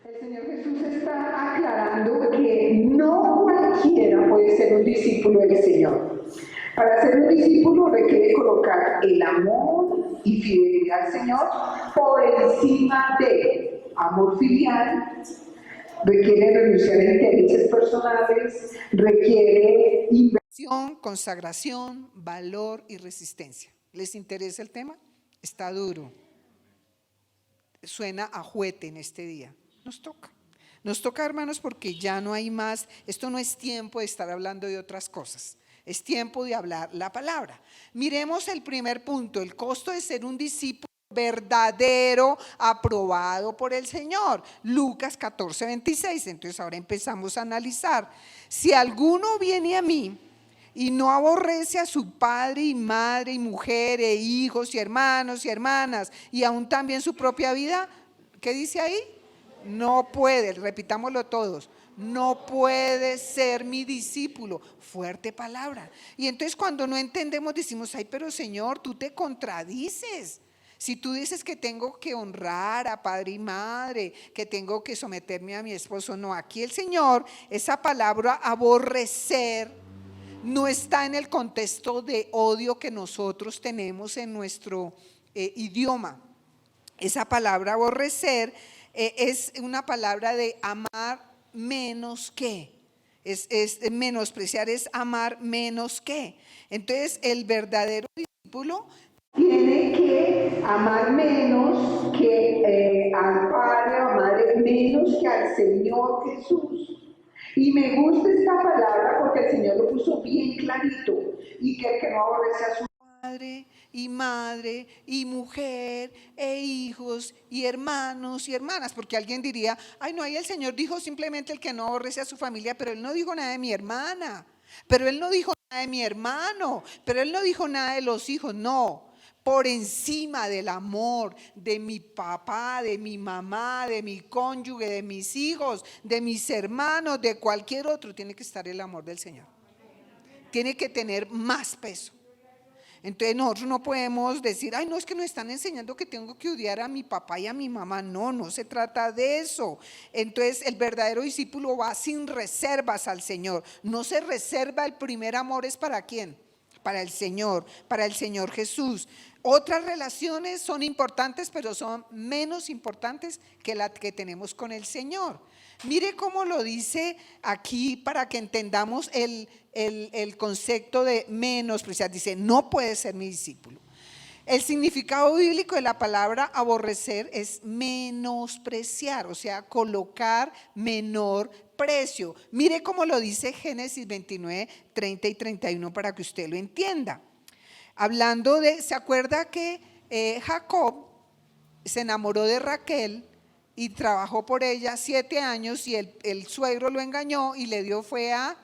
El Señor Jesús está aclarando que no cualquiera puede ser un discípulo del Señor. Para ser un discípulo requiere colocar el amor y fidelidad al Señor por encima del amor filial, requiere renunciar a intereses personales, requiere inversión, consagración, valor y resistencia. ¿Les interesa el tema? Está duro. Suena a juguete en este día. Nos toca, hermanos, porque ya no hay más. Esto no es tiempo de estar hablando de otras cosas. Es tiempo de hablar la palabra. Miremos el primer punto, el costo de ser un discípulo verdadero, aprobado por el Señor. Lucas 14:26. Entonces ahora empezamos a analizar. Si alguno viene a mí y no aborrece a su padre y madre y mujer e hijos y hermanos y hermanas y aún también su propia vida, ¿qué dice ahí? No puede, repitámoslo todos, no puede ser mi discípulo. Fuerte palabra. Y entonces cuando no entendemos decimos, ay, pero Señor, tú te contradices. Si tú dices que tengo que honrar a padre y madre, que tengo que someterme a mi esposo, no, aquí el Señor, esa palabra aborrecer, no está en el contexto de odio que nosotros tenemos en nuestro idioma. Esa palabra aborrecer es una palabra de amar menos que. Es menospreciar, es amar menos que. Entonces el verdadero discípulo tiene que amar menos que al Padre o Madre, menos que al Señor Jesús. Y me gusta esta palabra porque el Señor lo puso bien clarito, y que el que no aborrece a su padre y madre y mujer e hijos y hermanos y hermanas, porque alguien diría, ay no, ahí el Señor dijo simplemente el que no aborrece a su familia, pero Él no dijo nada de mi hermana, pero Él no dijo nada de mi hermano, pero Él no dijo nada de los hijos, no. Por encima del amor de mi papá, de mi mamá, de mi cónyuge, de mis hijos, de mis hermanos, de cualquier otro, tiene que estar el amor del Señor. Tiene que tener más peso. Entonces nosotros no podemos decir, ay no, es que nos están enseñando que tengo que odiar a mi papá y a mi mamá. No, no se trata de eso. Entonces el verdadero discípulo va sin reservas al Señor. No se reserva, el primer amor es ¿para quién? Para el Señor Jesús. Otras relaciones son importantes, pero son menos importantes que las que tenemos con el Señor. Mire cómo lo dice aquí para que entendamos el concepto de menospreciar. Dice, no puede ser mi discípulo. El significado bíblico de la palabra aborrecer es menospreciar, o sea, colocar menor precio. Mire cómo lo dice Génesis 29, 30 y 31 para que usted lo entienda. Hablando de, ¿se acuerda que Jacob se enamoró de Raquel y trabajó por ella 7 años y el suegro lo engañó y le dio fue a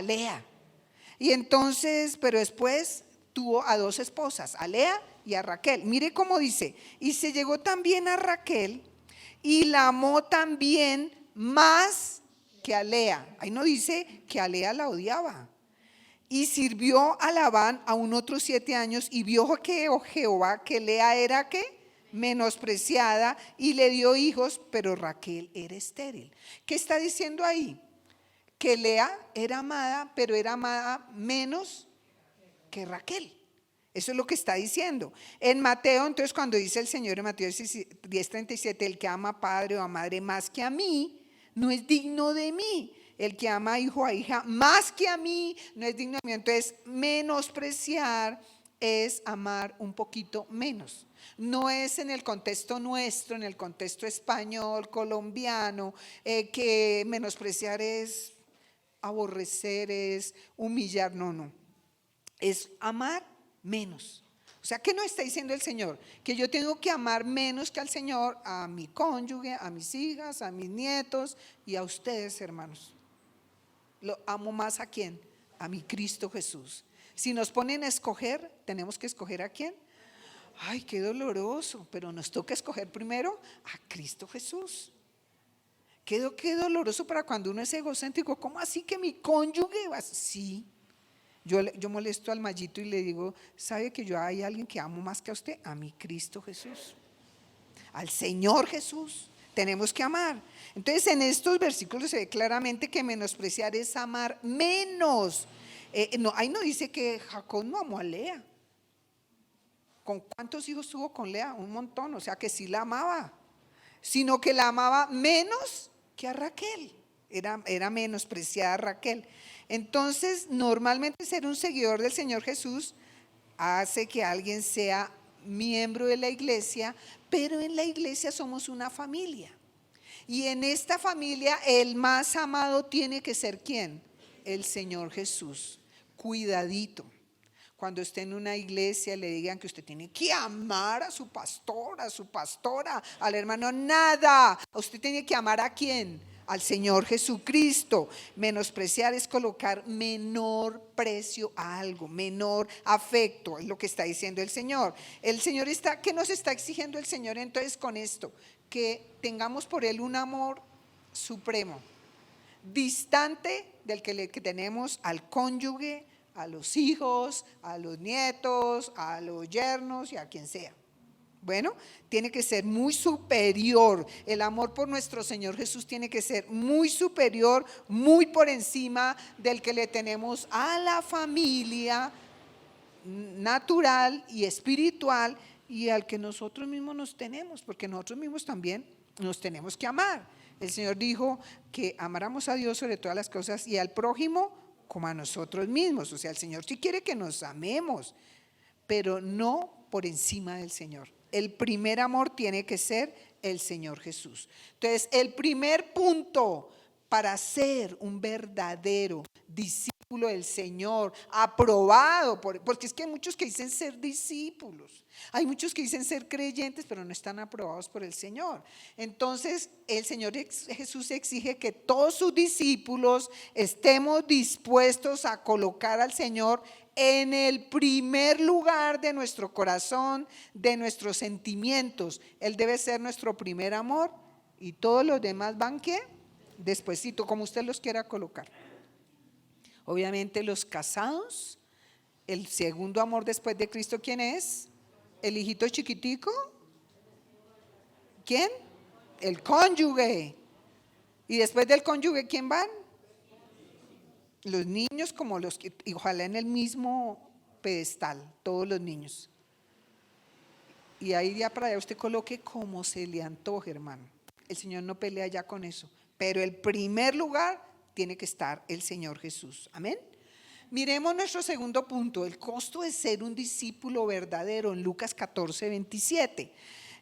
Lea? Y entonces, pero después tuvo a 2 esposas, a Lea y a Raquel. Mire cómo dice, y se llegó también a Raquel y la amó también más que a Lea. Ahí no dice que a Lea la odiaba. Y sirvió a Labán aún otros 7 años y vio que Jehová que Lea era ¿qué? Menospreciada y le dio hijos, pero Raquel era estéril. ¿Qué está diciendo ahí? Que Lea era amada, pero era amada menos que Raquel. Eso es lo que está diciendo. En Mateo, entonces cuando dice el Señor en Mateo 10:37, el que ama a padre o a madre más que a mí, no es digno de mí. El que ama a hijo o a hija más que a mí, no es digno de mí. Entonces, menospreciar es amar un poquito menos. No es en el contexto nuestro, en el contexto español, colombiano, que menospreciar es aborrecer, es humillar, no. Es amar menos. O sea, ¿qué nos está diciendo el Señor? Que yo tengo que amar menos que al Señor, a mi cónyuge, a mis hijas, a mis nietos y a ustedes, hermanos. ¿Lo amo más a quién? A mi Cristo Jesús. Si nos ponen a escoger, tenemos que escoger ¿a quién? Ay, qué doloroso, pero nos toca escoger primero a Cristo Jesús. Qué doloroso para cuando uno es egocéntrico. ¿Cómo así que mi cónyuge va? Sí. Yo molesto al Mayito y le digo, ¿sabe que yo hay alguien que amo más que a usted? A mi Cristo Jesús, al Señor Jesús. Tenemos que amar. Entonces en estos versículos se ve claramente que menospreciar es amar menos. No, ahí no dice que Jacob no amó a Lea. ¿Con cuántos hijos tuvo con Lea? Un montón, o sea que sí la amaba. Sino que la amaba menos que a Raquel. Era menospreciada a Raquel. Entonces, normalmente ser un seguidor del Señor Jesús hace que alguien sea miembro de la iglesia, pero en la iglesia somos una familia. Y en esta familia el más amado tiene que ser ¿quién? El Señor Jesús. Cuidadito. Cuando esté en una iglesia le digan que usted tiene que amar a su pastor, a su pastora, al hermano, nada. Usted tiene que amar ¿a quién? Al Señor Jesucristo. Menospreciar es colocar menor precio a algo, menor afecto, es lo que está diciendo el Señor. El Señor está, ¿qué nos está exigiendo el Señor entonces con esto? Que tengamos por Él un amor supremo, distante del que tenemos al cónyuge, a los hijos, a los nietos, a los yernos y a quien sea. Bueno, tiene que ser muy superior. El amor por nuestro Señor Jesús tiene que ser muy superior, muy por encima del que le tenemos a la familia natural y espiritual y al que nosotros mismos nos tenemos, porque nosotros mismos también nos tenemos que amar. El Señor dijo que amáramos a Dios sobre todas las cosas y al prójimo como a nosotros mismos. O sea, el Señor sí quiere que nos amemos, pero no por encima del Señor. El primer amor tiene que ser el Señor Jesús. Entonces, el primer punto para ser un verdadero discípulo del Señor, aprobado, porque es que hay muchos que dicen ser discípulos, hay muchos que dicen ser creyentes, pero no están aprobados por el Señor. Entonces, el Señor Jesús exige que todos sus discípulos estemos dispuestos a colocar al Señor en el primer lugar de nuestro corazón, de nuestros sentimientos. Él debe ser nuestro primer amor y todos los demás van ¿qué? Despuesito, como usted los quiera colocar. Obviamente los casados, el segundo amor después de Cristo, ¿quién es? ¿El hijito chiquitico? ¿Quién? El cónyuge. Y después del cónyuge, ¿quién van? Los niños, como los que, y ojalá en el mismo pedestal, todos los niños. Y ahí ya para allá usted coloque como se le antoje, hermano. El Señor no pelea ya con eso. Pero el primer lugar tiene que estar el Señor Jesús. Amén. Miremos nuestro segundo punto, el costo de ser un discípulo verdadero en Lucas 14:27.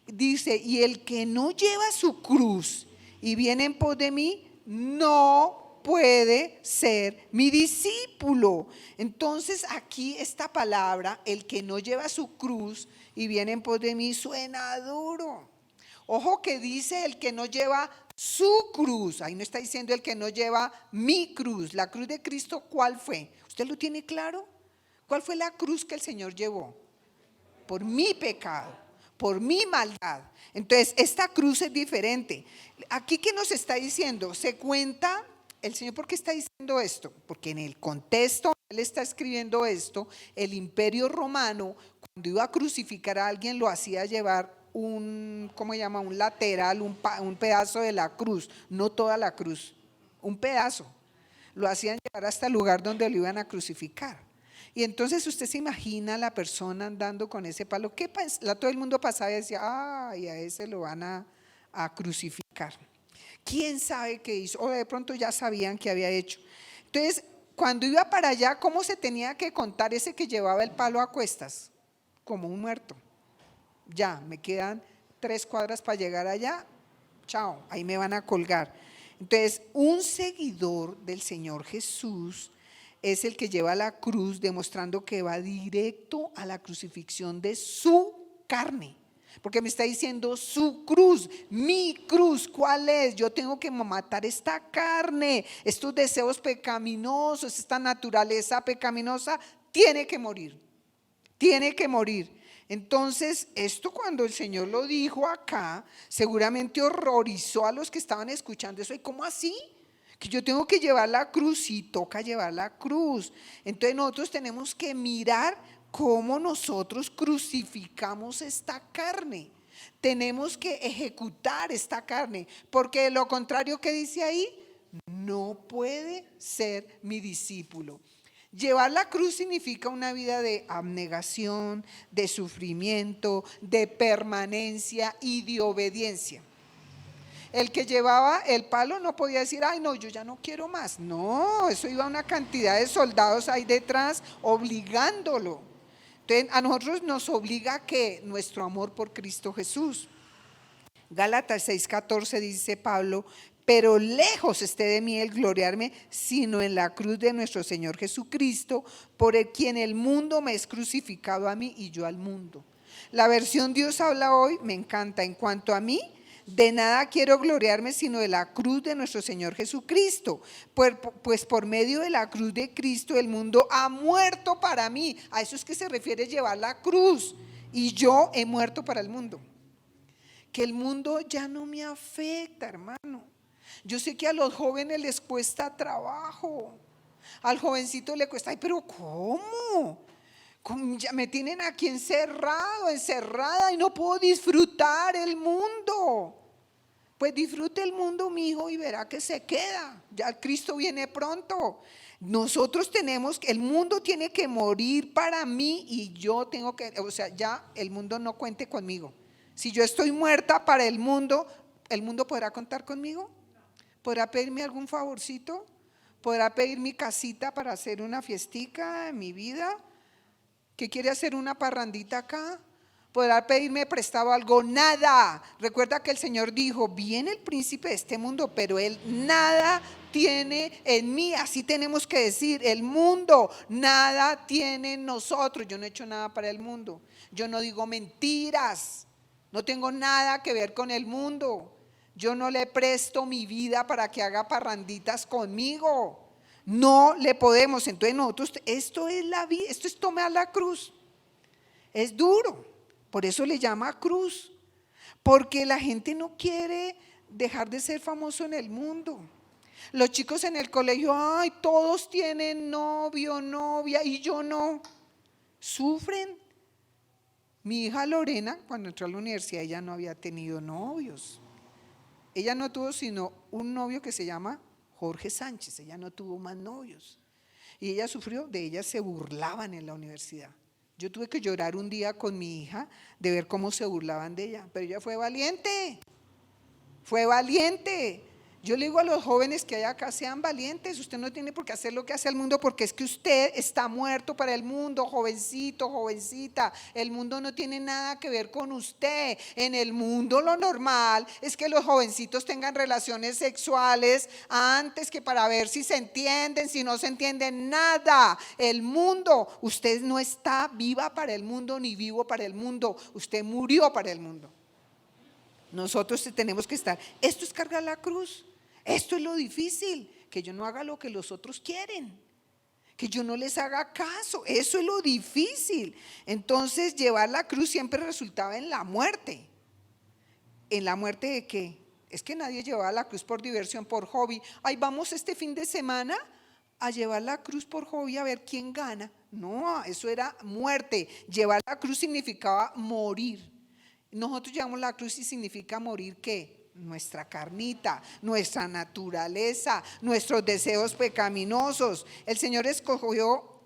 Dice, y el que no lleva su cruz y viene en pos de mí, no puede ser mi discípulo. Entonces aquí esta palabra, el que no lleva su cruz y viene en pos de mí, suena duro. Ojo que dice el que no lleva su cruz, ahí no está diciendo el que no lleva mi cruz. La cruz de Cristo, ¿cuál fue? ¿Usted lo tiene claro? ¿Cuál fue la cruz que el Señor llevó? Por mi pecado, por mi maldad. Entonces, esta cruz es diferente. Aquí, ¿qué nos está diciendo? Se cuenta, el Señor, ¿por qué está diciendo esto? Porque en el contexto, Él está escribiendo esto, el Imperio Romano, cuando iba a crucificar a alguien, lo hacía llevar ¿cómo se llama? Un lateral, un pedazo de la cruz, no toda la cruz, un pedazo. Lo hacían llevar hasta el lugar donde lo iban a crucificar. Y entonces usted se imagina a la persona andando con ese palo. Todo el mundo pasaba y decía, ay, a ese lo van a crucificar. ¿Quién sabe qué hizo? O de pronto ya sabían qué había hecho. Entonces, cuando iba para allá, ¿cómo se tenía que contar ese que llevaba el palo a cuestas? Como un muerto. Ya, me quedan 3 cuadras para llegar allá, chao, ahí me van a colgar. Entonces, un seguidor del Señor Jesús es el que lleva la cruz, demostrando que va directo a la crucifixión de su carne. Porque me está diciendo su cruz, mi cruz, ¿cuál es? Yo tengo que matar esta carne, estos deseos pecaminosos, esta naturaleza pecaminosa, tiene que morir, tiene que morir. Entonces, esto cuando el Señor lo dijo acá, seguramente horrorizó a los que estaban escuchando eso. ¿Y cómo así? Que yo tengo que llevar la cruz, sí, toca llevar la cruz. Entonces nosotros tenemos que mirar cómo nosotros crucificamos esta carne. Tenemos que ejecutar esta carne, porque lo contrario que dice ahí, no puede ser mi discípulo. Llevar la cruz significa una vida de abnegación, de sufrimiento, de permanencia y de obediencia. El que llevaba el palo no podía decir, ay no, yo ya no quiero más. No, eso iba una cantidad de soldados ahí detrás obligándolo. Entonces a nosotros nos obliga que nuestro amor por Cristo Jesús. Gálatas 6:14 dice Pablo, pero lejos esté de mí el gloriarme, sino en la cruz de nuestro Señor Jesucristo, por el quien el mundo me es crucificado a mí y yo al mundo. La versión Dios habla hoy me encanta. En cuanto a mí, de nada quiero gloriarme sino de la cruz de nuestro Señor Jesucristo, pues por medio de la cruz de Cristo el mundo ha muerto para mí. A eso es que se refiere llevar la cruz. Y yo he muerto para el mundo. Que el mundo ya no me afecta, hermano. Yo sé que a los jóvenes les cuesta trabajo. Al jovencito le cuesta, ay, pero ¿cómo? Ya me tienen aquí encerrado, encerrada y no puedo disfrutar el mundo. Pues disfrute el mundo, mi hijo, y verá que se queda. Ya Cristo viene pronto. Nosotros tenemos, el mundo tiene que morir para mí y yo tengo que, o sea, ya el mundo no cuente conmigo. Si yo estoy muerta para ¿el mundo podrá contar conmigo? ¿Podrá pedirme algún favorcito? ¿Podrá pedir mi casita para hacer una fiestica en mi vida? ¿Que quiere hacer una parrandita acá? ¿Podrá pedirme prestado algo? Nada. Recuerda que el Señor dijo, viene el príncipe de este mundo, pero él nada tiene en mí. Así tenemos que decir, el mundo nada tiene en nosotros. Yo no he hecho nada para el mundo. Yo no digo mentiras. No tengo nada que ver con el mundo. Yo no le presto mi vida para que haga parranditas conmigo. No le podemos. Entonces nosotros, esto es la vida, esto es tomar la cruz. Es duro. Por eso le llama cruz. Porque la gente no quiere dejar de ser famoso en el mundo. Los chicos en el colegio, ay, todos tienen novio, novia y yo no. Sufren. Mi hija Lorena, cuando entró a la universidad, ella no había tenido novios. Ella no tuvo sino un novio que se llama Jorge Sánchez. Ella no tuvo más novios. Y ella sufrió, de ella se burlaban en la universidad. Yo tuve que llorar un día con mi hija de ver cómo se burlaban de ella. Pero ella fue valiente. Fue valiente. Yo le digo a los jóvenes que hay acá, sean valientes. Usted no tiene por qué hacer lo que hace el mundo, porque es que usted está muerto para el mundo, jovencito, jovencita. El mundo no tiene nada que ver con usted. En el mundo lo normal es que los jovencitos tengan relaciones sexuales antes que para ver si se entienden, si no se entienden, nada. El mundo, usted no está viva para el mundo ni vivo para el mundo. Usted murió para el mundo. Nosotros tenemos que estar. Esto es cargar la cruz. Esto es lo difícil, que yo no haga lo que los otros quieren, que yo no les haga caso. Eso es lo difícil. Entonces llevar la cruz siempre resultaba en la muerte. ¿En la muerte de qué? Es que nadie llevaba la cruz por diversión, por hobby. Ay, vamos este fin de semana a llevar la cruz por hobby a ver quién gana. No, eso era muerte. Llevar la cruz significaba morir. Nosotros llevamos la cruz y significa morir ¿qué? Nuestra carnita, nuestra naturaleza, nuestros deseos pecaminosos. El Señor escogió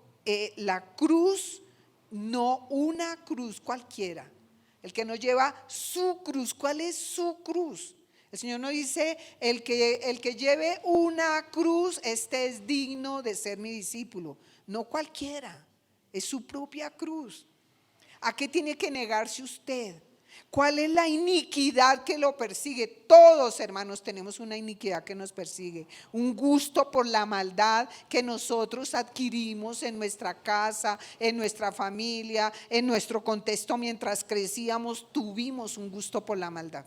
la cruz, no una cruz cualquiera. El que no lleva su cruz, ¿cuál es su cruz? El Señor no dice, el que lleve una cruz, este es digno de ser mi discípulo. No cualquiera, es su propia cruz. ¿A qué tiene que negarse usted? ¿Cuál es la iniquidad que lo persigue? Todos, hermanos, tenemos una iniquidad que nos persigue. Un gusto por la maldad que nosotros adquirimos en nuestra casa, en nuestra familia, en nuestro contexto mientras crecíamos, tuvimos un gusto por la maldad.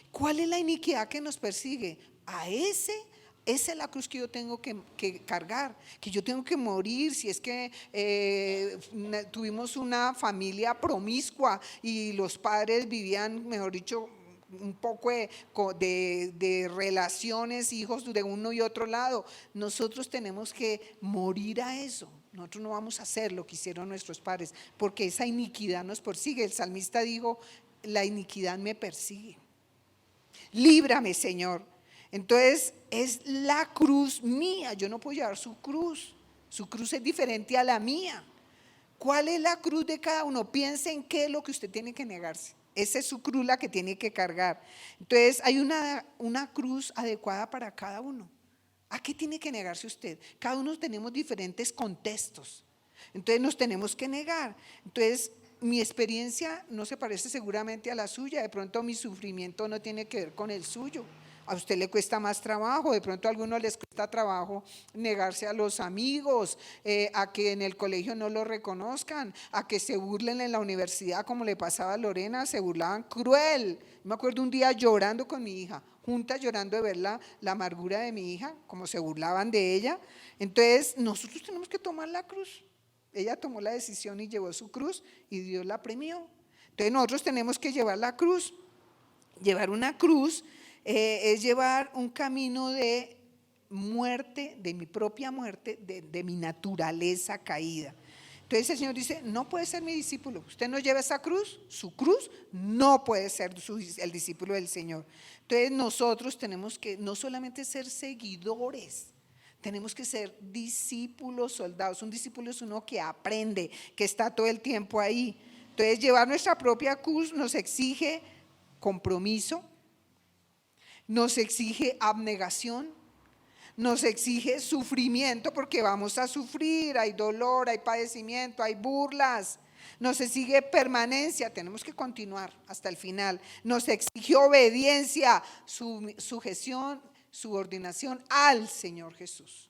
¿Cuál es la iniquidad que nos persigue? Esa es la cruz que yo tengo que cargar, que yo tengo que morir. Si es que tuvimos una familia promiscua y los padres vivían, mejor dicho, un poco de relaciones, hijos de uno y otro lado, nosotros tenemos que morir a eso. Nosotros no vamos a hacer lo que hicieron nuestros padres, porque esa iniquidad nos persigue. El salmista dijo, la iniquidad me persigue. Líbrame, Señor. Entonces es la cruz mía, yo no puedo llevar su cruz es diferente a la mía. ¿Cuál es la cruz de cada uno? Piense en qué es lo que usted tiene que negarse. Esa es su cruz la que tiene que cargar. Entonces hay una cruz adecuada para cada uno. ¿A qué tiene que negarse usted? Cada uno tenemos diferentes contextos. Entonces nos tenemos que negar. Entonces mi experiencia no se parece seguramente a la suya. De pronto mi sufrimiento no tiene que ver con el suyo. A usted le cuesta más trabajo, de pronto a algunos les cuesta trabajo negarse a los amigos, a que en el colegio no lo reconozcan, a que se burlen en la universidad como le pasaba a Lorena, se burlaban cruel. Me acuerdo un día llorando con mi hija, juntas llorando de ver la amargura de mi hija, como se burlaban de ella. Entonces nosotros tenemos que tomar la cruz. Ella tomó la decisión y llevó su cruz y Dios la premió. Entonces nosotros tenemos que llevar la cruz. Llevar una cruz es llevar un camino de muerte, de mi propia muerte, de mi naturaleza caída. Entonces el Señor dice, no puede ser mi discípulo. Usted no lleva esa cruz, su cruz no puede ser el discípulo del Señor. Entonces nosotros tenemos que no solamente ser seguidores, tenemos que ser discípulos, soldados. Un discípulo es uno que aprende, que está todo el tiempo ahí. Entonces llevar nuestra propia cruz nos exige compromiso, nos exige abnegación, nos exige sufrimiento porque vamos a sufrir, hay dolor, hay padecimiento, hay burlas, nos exige permanencia, tenemos que continuar hasta el final, nos exige obediencia, sujeción, subordinación al Señor Jesús.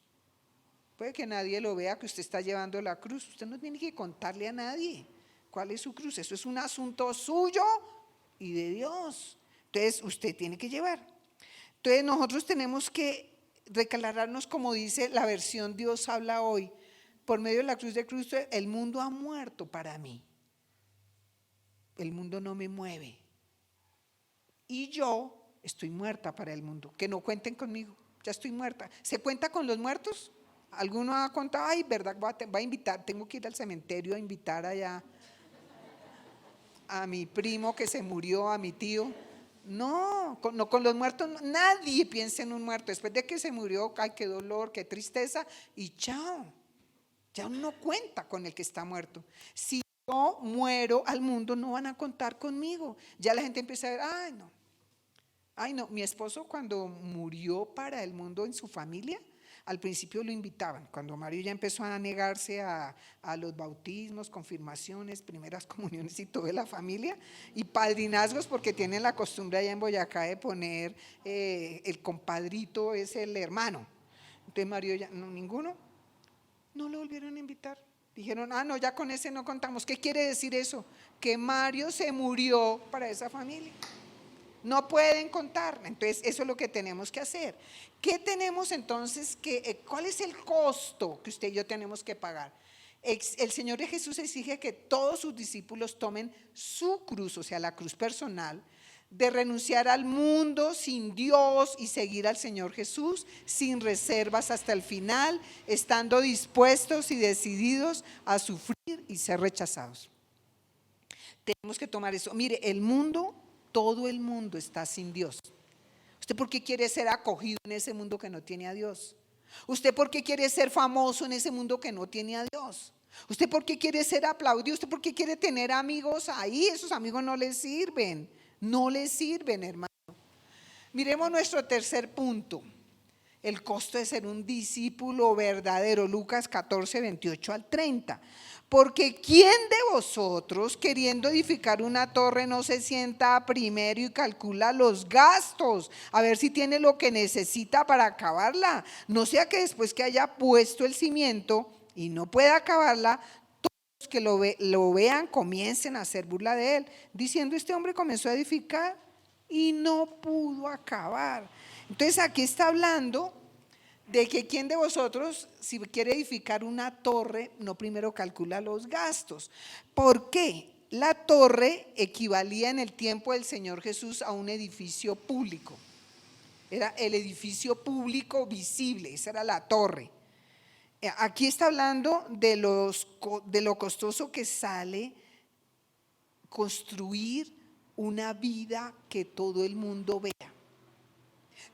Puede que nadie lo vea que usted está llevando la cruz, usted no tiene que contarle a nadie cuál es su cruz, eso es un asunto suyo y de Dios. Entonces usted tiene que llevar. Entonces nosotros tenemos que declararnos como dice la versión Dios habla hoy. Por medio de la cruz de Cristo, el mundo ha muerto para mí. El mundo no me mueve. Y yo estoy muerta para el mundo. Que no cuenten conmigo, ya estoy muerta. ¿Se cuenta con los muertos? ¿Alguno ha contado? Ay, verdad, voy a invitar, tengo que ir al cementerio a invitar allá a mi primo que se murió, a mi tío. No, con los muertos, nadie piensa en un muerto. Después de que se murió, ay, qué dolor, qué tristeza, y chao. Ya uno no cuenta con el que está muerto. Si yo muero al mundo, no van a contar conmigo. Ya la gente empieza a ver, ay no, mi esposo cuando murió para el mundo en su familia, al principio lo invitaban. Cuando Mario ya empezó a negarse a los bautismos, confirmaciones, primeras comuniones y toda la familia, y padrinazgos, porque tienen la costumbre allá en Boyacá de poner el compadrito es el hermano. Entonces Mario ya, no, ninguno, no lo volvieron a invitar. Dijeron, no, ya con ese no contamos. ¿Qué quiere decir eso? Que Mario se murió para esa familia. No pueden contar. Entonces eso es lo que tenemos que hacer. ¿Qué tenemos entonces? ¿Cuál es el costo que usted y yo tenemos que pagar? El Señor de Jesús exige que todos sus discípulos tomen su cruz, o sea, la cruz personal, de renunciar al mundo sin Dios y seguir al Señor Jesús sin reservas hasta el final, estando dispuestos y decididos a sufrir y ser rechazados. Tenemos que tomar eso. Mire, el mundo, todo el mundo está sin Dios. ¿Usted por qué quiere ser acogido en ese mundo que no tiene a Dios? ¿Usted por qué quiere ser famoso en ese mundo que no tiene a Dios? ¿Usted por qué quiere ser aplaudido? ¿Usted por qué quiere tener amigos ahí? Esos amigos no le sirven. No le sirven, hermano. Miremos nuestro tercer punto. El costo de ser un discípulo verdadero. Lucas 14, 28 al 30. Porque ¿quién de vosotros, queriendo edificar una torre, no se sienta primero y calcula los gastos, a ver si tiene lo que necesita para acabarla? No sea que después que haya puesto el cimiento y no pueda acabarla, todos que lo vean comiencen a hacer burla de él, diciendo: este hombre comenzó a edificar y no pudo acabar. Entonces aquí está hablando de que quién de vosotros, si quiere edificar una torre, no primero calcula los gastos. ¿Por qué? La torre equivalía en el tiempo del Señor Jesús a un edificio público. Era el edificio público visible, esa era la torre. Aquí está hablando de lo costoso que sale construir una vida que todo el mundo vea.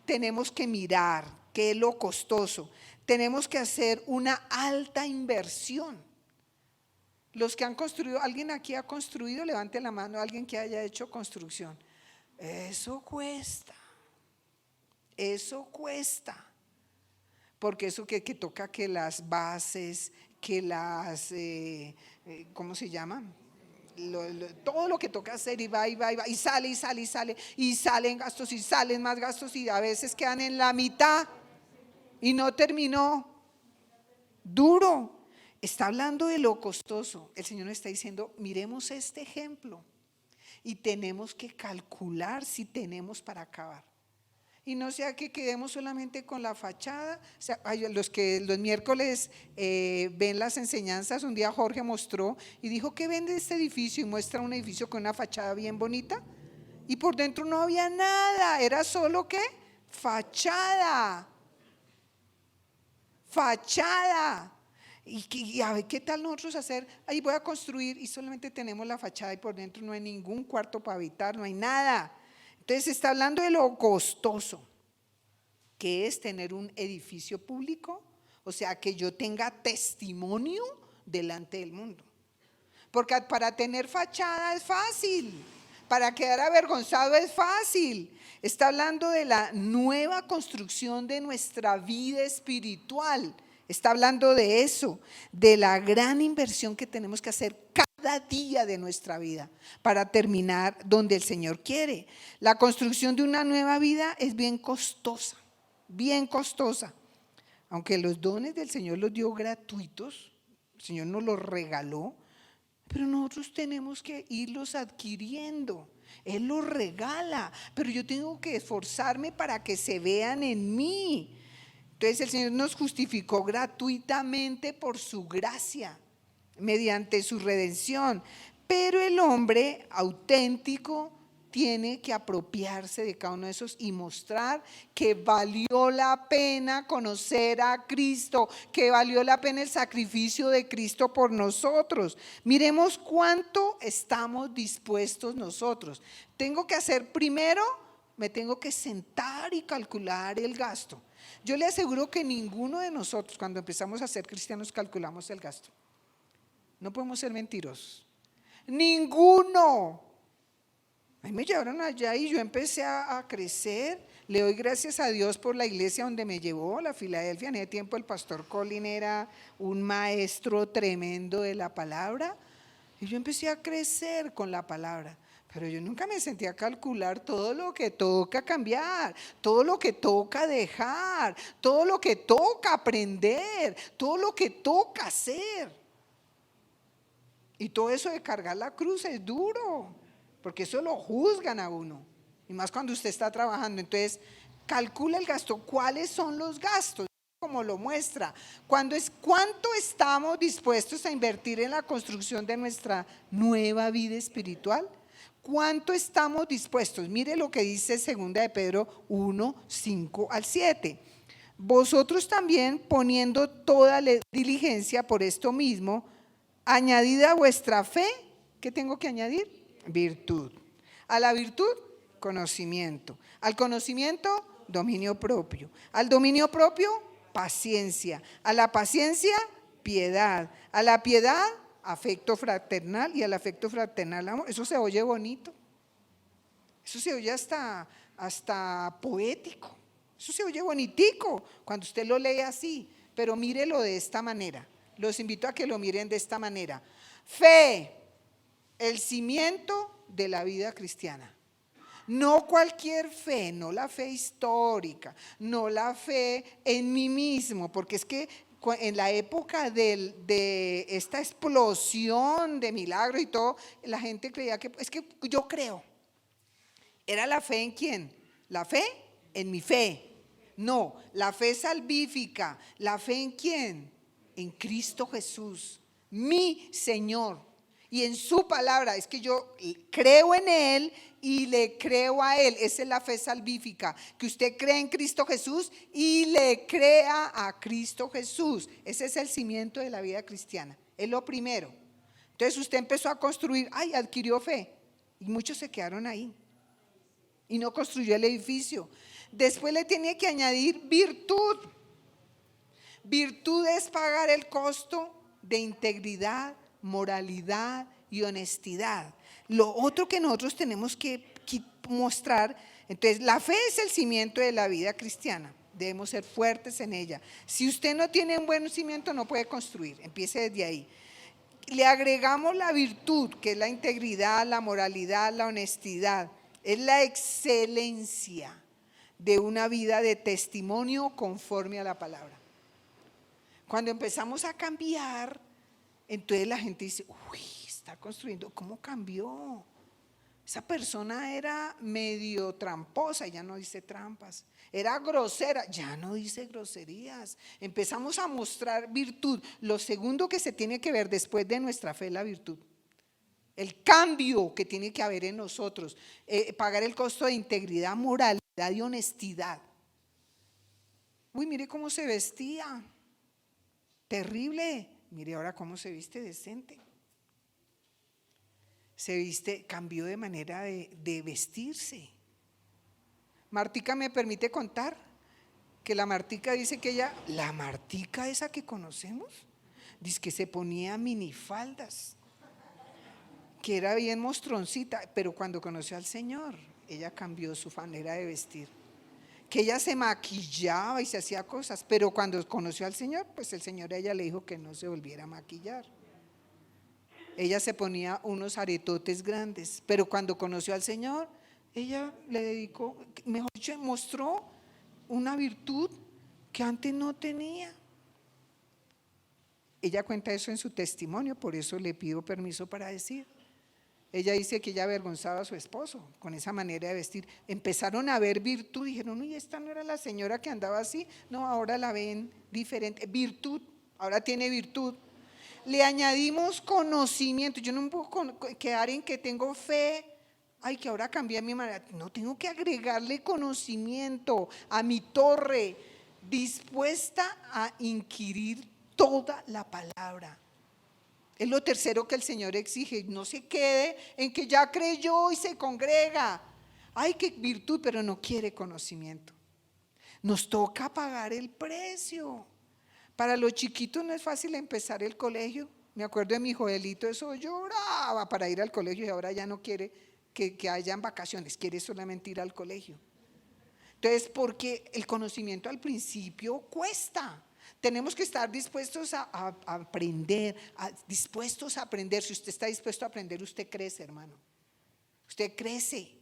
Tenemos que mirar qué es lo costoso. Tenemos que hacer una alta inversión. Los que han construido, ¿alguien aquí ha construido? Levante la mano, alguien que haya hecho construcción. Eso cuesta. Eso cuesta. Porque eso que toca que las bases, que las, ¿cómo se llaman? Todo lo que toca hacer y va, y sale, y salen gastos, y salen más gastos, y a veces quedan en la mitad y no terminó. Duro. Está hablando de lo costoso. El Señor nos está diciendo, miremos este ejemplo y tenemos que calcular si tenemos para acabar. Y no sea que quedemos solamente con la fachada. O sea, los que los miércoles ven las enseñanzas, un día Jorge mostró y dijo que vende este edificio y muestra un edificio con una fachada bien bonita y por dentro no había nada, era solo ¿qué? Fachada. Fachada. Y a ver, ¿qué tal nosotros hacer? Ahí voy a construir y solamente tenemos la fachada y por dentro no hay ningún cuarto para habitar, no hay nada. Entonces está hablando de lo costoso, que es tener un edificio público, o sea, que yo tenga testimonio delante del mundo. Porque para tener fachada es fácil, para quedar avergonzado es fácil. Está hablando de la nueva construcción de nuestra vida espiritual. Está hablando de eso, de la gran inversión que tenemos que hacer cada día de nuestra vida para terminar donde el Señor quiere. La construcción de una nueva vida es bien costosa, bien costosa. Aunque los dones del Señor los dio gratuitos, el Señor nos los regaló, pero nosotros tenemos que irlos adquiriendo. Él los regala, pero yo tengo que esforzarme para que se vean en mí. Entonces el Señor nos justificó gratuitamente por su gracia, mediante su redención. Pero el hombre auténtico tiene que apropiarse de cada uno de esos y mostrar que valió la pena conocer a Cristo, que valió la pena el sacrificio de Cristo por nosotros. Miremos cuánto estamos dispuestos nosotros. Tengo que hacer primero, me tengo que sentar y calcular el gasto. Yo le aseguro que ninguno de nosotros cuando empezamos a ser cristianos calculamos el gasto. No podemos ser mentirosos. Ninguno. Ahí me llevaron allá y yo empecé a crecer. Le doy gracias a Dios por la iglesia donde me llevó, la Filadelfia. En ese tiempo el pastor Colin era un maestro tremendo de la palabra. Y yo empecé a crecer con la palabra. Pero yo nunca me sentí a calcular todo lo que toca cambiar, todo lo que toca dejar, todo lo que toca aprender, todo lo que toca hacer. Y todo eso de cargar la cruz es duro, porque eso lo juzgan a uno. Y más cuando usted está trabajando. Entonces, calcula el gasto. ¿Cuáles son los gastos? Como lo muestra. ¿Cuánto estamos dispuestos a invertir en la construcción de nuestra nueva vida espiritual? ¿Cuánto estamos dispuestos? Mire lo que dice 2 de Pedro 1, 5 al 7. Vosotros también, poniendo toda diligencia por esto mismo, añadida a vuestra fe, ¿qué tengo que añadir? Virtud. A la virtud, conocimiento. Al conocimiento, dominio propio. Al dominio propio, paciencia. A la paciencia, piedad. A la piedad, afecto fraternal, y al afecto fraternal amor. Eso se oye bonito, eso se oye hasta poético, eso se oye bonitico cuando usted lo lee así, pero mírelo de esta manera. Los invito a que lo miren de esta manera. Fe, el cimiento de la vida cristiana. No cualquier fe, no la fe histórica, no la fe en mí mismo, porque es que en la época de esta explosión de milagros y todo, la gente creía que, es que yo creo. ¿Era la fe en quién? La fe en mi fe. No, la fe salvífica. ¿La fe en quién? En Cristo Jesús, mi Señor. Y en su palabra, es que yo creo en Él y le creo a Él. Esa es la fe salvífica, que usted cree en Cristo Jesús y le crea a Cristo Jesús. Ese es el cimiento de la vida cristiana, es lo primero. Entonces usted empezó a construir, adquirió fe. Y muchos se quedaron ahí y no construyó el edificio. Después le tiene que añadir virtud. Virtud es pagar el costo de integridad, moralidad y honestidad. Lo otro que nosotros tenemos que mostrar, entonces la fe es el cimiento de la vida cristiana. Debemos ser fuertes en ella. Si usted no tiene un buen cimiento, no puede construir. Empiece desde ahí. Le agregamos la virtud, que es la integridad, la moralidad, la honestidad. Es la excelencia de una vida de testimonio conforme a la palabra. Cuando empezamos a cambiar, entonces la gente dice, uy, está construyendo, ¿cómo cambió? Esa persona era medio tramposa, ya no dice trampas. Era grosera, ya no dice groserías. Empezamos a mostrar virtud. Lo segundo que se tiene que ver después de nuestra fe es la virtud. El cambio que tiene que haber en nosotros. Pagar el costo de integridad, moralidad y honestidad. Uy, mire cómo se vestía. Terrible. Mire ahora cómo se viste decente. Se viste, cambió de manera de vestirse. Martica me permite contar que la Martica dice que ella, la Martica esa que conocemos, dice que se ponía minifaldas, que era bien mostroncita, pero cuando conoció al Señor, ella cambió su manera de vestir. Que ella se maquillaba y se hacía cosas, pero cuando conoció al Señor, pues el Señor a ella le dijo que no se volviera a maquillar. Ella se ponía unos aretotes grandes, pero cuando conoció al Señor, ella le dedicó, mejor dicho, mostró una virtud que antes no tenía. Ella cuenta eso en su testimonio, por eso le pido permiso para decir. Ella dice que ella avergonzaba a su esposo con esa manera de vestir. Empezaron a ver virtud, dijeron, uy, esta no era la señora que andaba así, no, ahora la ven diferente. Virtud, ahora tiene virtud. Le añadimos conocimiento. Yo no me puedo quedar en que tengo fe, ay, que ahora cambié mi manera. No, tengo que agregarle conocimiento a mi torre, dispuesta a inquirir toda la palabra. Es lo tercero que el Señor exige. No se quede en que ya creyó y se congrega. Ay, qué virtud, pero no quiere conocimiento. Nos toca pagar el precio. Para los chiquitos no es fácil empezar el colegio. Me acuerdo de mi Joelito, eso lloraba para ir al colegio y ahora ya no quiere que hayan vacaciones, quiere solamente ir al colegio. Entonces, porque el conocimiento al principio cuesta. Tenemos que estar dispuestos a aprender, dispuestos a aprender. Si usted está dispuesto a aprender, usted crece, hermano. Usted crece.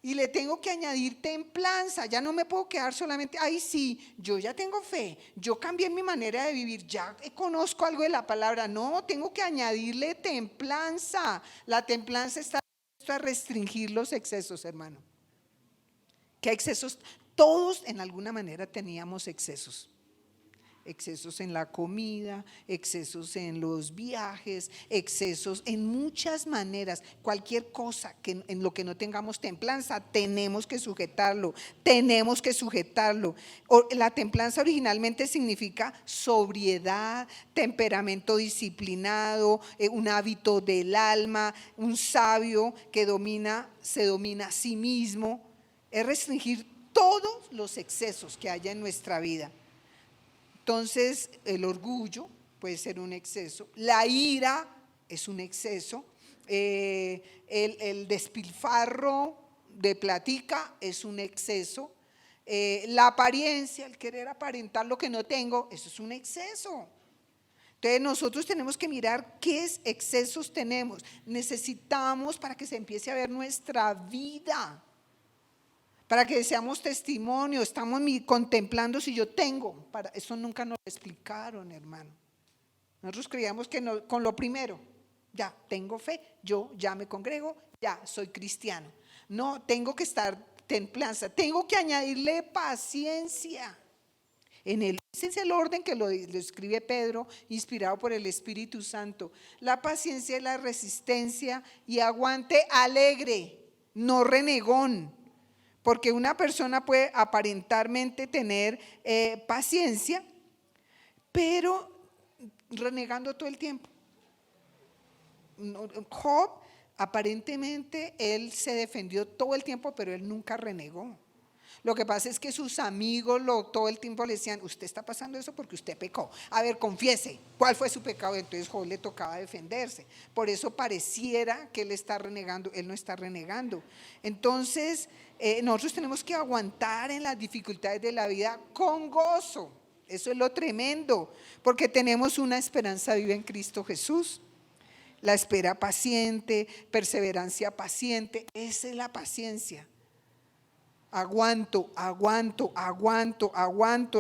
Y le tengo que añadir templanza. Ya no me puedo quedar solamente, ay sí, yo ya tengo fe, yo cambié mi manera de vivir, ya conozco algo de la palabra. No, tengo que añadirle templanza. La templanza está dispuesta a restringir los excesos, hermano. ¿Qué excesos? Todos en alguna manera teníamos excesos. Excesos en la comida, excesos en los viajes, excesos en muchas maneras. Cualquier cosa que en lo que no tengamos templanza, tenemos que sujetarlo, tenemos que sujetarlo. La templanza originalmente significa sobriedad, temperamento disciplinado, un hábito del alma, un sabio que se domina a sí mismo. Es restringir todos los excesos que haya en nuestra vida. Entonces, el orgullo puede ser un exceso, la ira es un exceso, el despilfarro de platica es un exceso, la apariencia, el querer aparentar lo que no tengo, eso es un exceso. Entonces, nosotros tenemos que mirar qué excesos tenemos. Necesitamos para que se empiece a ver nuestra vida. Para que seamos testimonio, estamos contemplando si yo tengo. Eso nunca nos lo explicaron, hermano. Nosotros creíamos que no, con lo primero, ya tengo fe, yo ya me congrego, ya soy cristiano. No, tengo que estar templanza, tengo que añadirle paciencia. Ese es el orden que lo escribe Pedro, inspirado por el Espíritu Santo. La paciencia es la resistencia y aguante alegre, no renegón. Porque una persona puede aparentemente tener paciencia, pero renegando todo el tiempo. Job Aparentemente él se defendió todo el tiempo, pero él nunca renegó. Lo que pasa es que sus amigos todo el tiempo le decían, usted está pasando eso porque usted pecó. A ver, confiese, ¿cuál fue su pecado? Entonces Job le tocaba defenderse. Por eso pareciera que él está renegando, él no está renegando. Entonces, nosotros tenemos que aguantar en las dificultades de la vida con gozo. Eso es lo tremendo, porque tenemos una esperanza viva en Cristo Jesús. La espera paciente, perseverancia paciente, esa es la paciencia. Aguanto.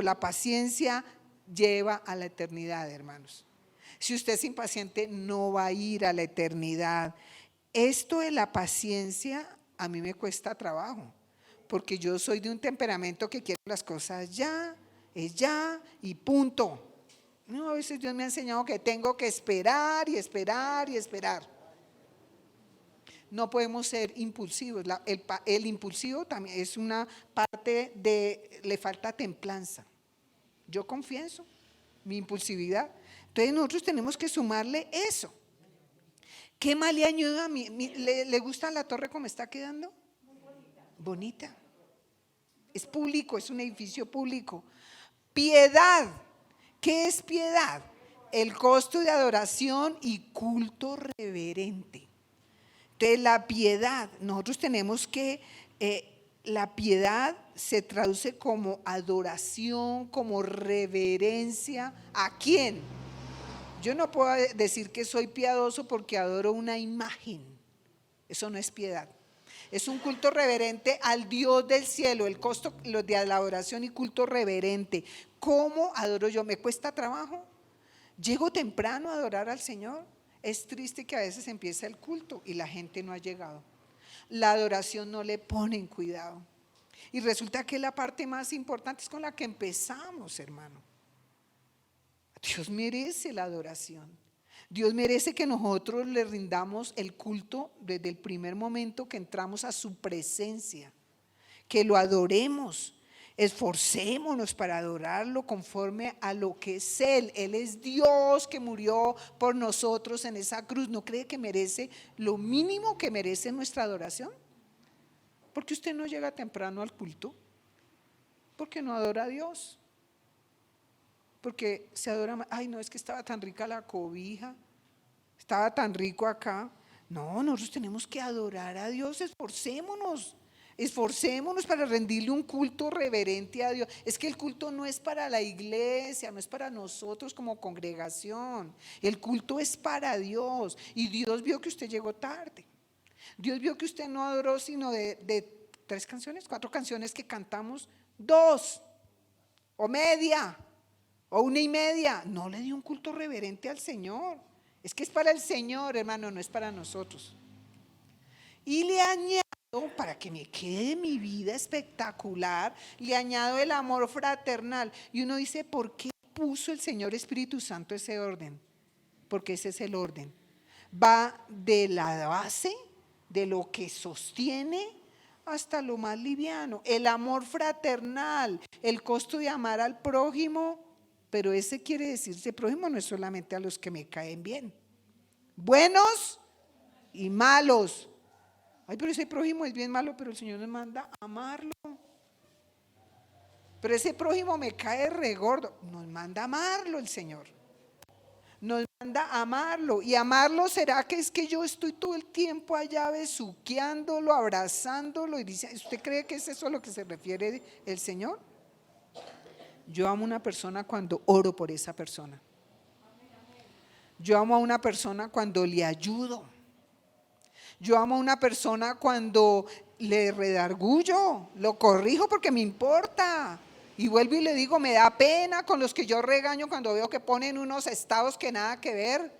La paciencia lleva a la eternidad, hermanos. Si usted es impaciente, no va a ir a la eternidad. Esto de la paciencia a mí me cuesta trabajo, porque yo soy de un temperamento que quiero las cosas ya, es ya y punto. No, a veces Dios me ha enseñado que tengo que esperar y esperar y esperar. No podemos ser impulsivos. El impulsivo también es una parte le falta templanza. Yo confieso mi impulsividad. Entonces nosotros tenemos que sumarle eso. ¿Qué más le añado a mí? ¿Le gusta la torre como está quedando? Bonita. Es público, es un edificio público. Piedad. ¿Qué es piedad? El costo de adoración y culto reverente. Entonces la piedad, nosotros tenemos que, la piedad se traduce como adoración, como reverencia. ¿A quién? Yo no puedo decir que soy piadoso porque adoro una imagen. Eso no es piedad. Es un culto reverente al Dios del cielo, el costo de la adoración y culto reverente. ¿Cómo adoro yo? ¿Me cuesta trabajo? ¿Llego temprano a adorar al Señor? Es triste que a veces empieza el culto y la gente no ha llegado. La adoración no le pone en cuidado. Y resulta que la parte más importante es con la que empezamos, hermano. Dios merece la adoración. Dios merece que nosotros le rindamos el culto desde el primer momento que entramos a su presencia. Que lo adoremos. Esforcémonos para adorarlo conforme a lo que es Él. Él es Dios que murió por nosotros en esa cruz. ¿No cree que merece lo mínimo que merece nuestra adoración? ¿Por qué usted no llega temprano al culto? Porque no adora a Dios. Porque se adora, ay no, es que estaba tan rica la cobija, estaba tan rico acá. No, nosotros tenemos que adorar a Dios, esforcémonos para rendirle un culto reverente a Dios. Es que el culto no es para la iglesia, no es para nosotros como congregación. El culto es para Dios. Y Dios vio que usted llegó tarde. Dios vio que usted no adoró sino de 3 canciones, 4 canciones que cantamos, 2 o media o 1:30. No le dio un culto reverente al Señor. Es que es para el Señor, hermano, no es para nosotros. Y le añado, para que me quede mi vida espectacular, le añado el amor fraternal. Y uno dice, ¿por qué puso el Señor Espíritu Santo ese orden? Porque ese es el orden. Va de la base, de lo que sostiene, hasta lo más liviano. El amor fraternal, el costo de amar al prójimo, pero ese quiere decirse prójimo no es solamente a los que me caen bien, buenos y malos. Ay, pero ese prójimo es bien malo, pero el Señor nos manda a amarlo. Pero ese prójimo me cae regordo, nos manda a amarlo el Señor. Nos manda a amarlo. Y amarlo será que es que yo estoy todo el tiempo allá besuqueándolo, abrazándolo y dice, ¿usted cree que es eso a lo que se refiere el Señor? Yo amo a una persona cuando oro por esa persona. Yo amo a una persona cuando le ayudo. Yo amo a una persona cuando le redargullo, lo corrijo porque me importa. Y vuelvo y le digo, me da pena con los que yo regaño cuando veo que ponen unos estados que nada que ver.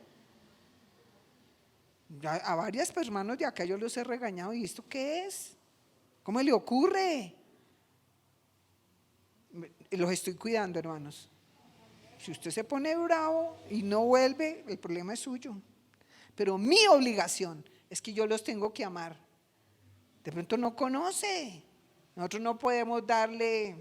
A varias hermanos de acá yo los he regañado. ¿Y esto qué es? ¿Cómo le ocurre? Los estoy cuidando, hermanos. Si usted se pone bravo y no vuelve, el problema es suyo. Pero mi obligación es que yo los tengo que amar. De pronto no conoce. Nosotros no podemos darle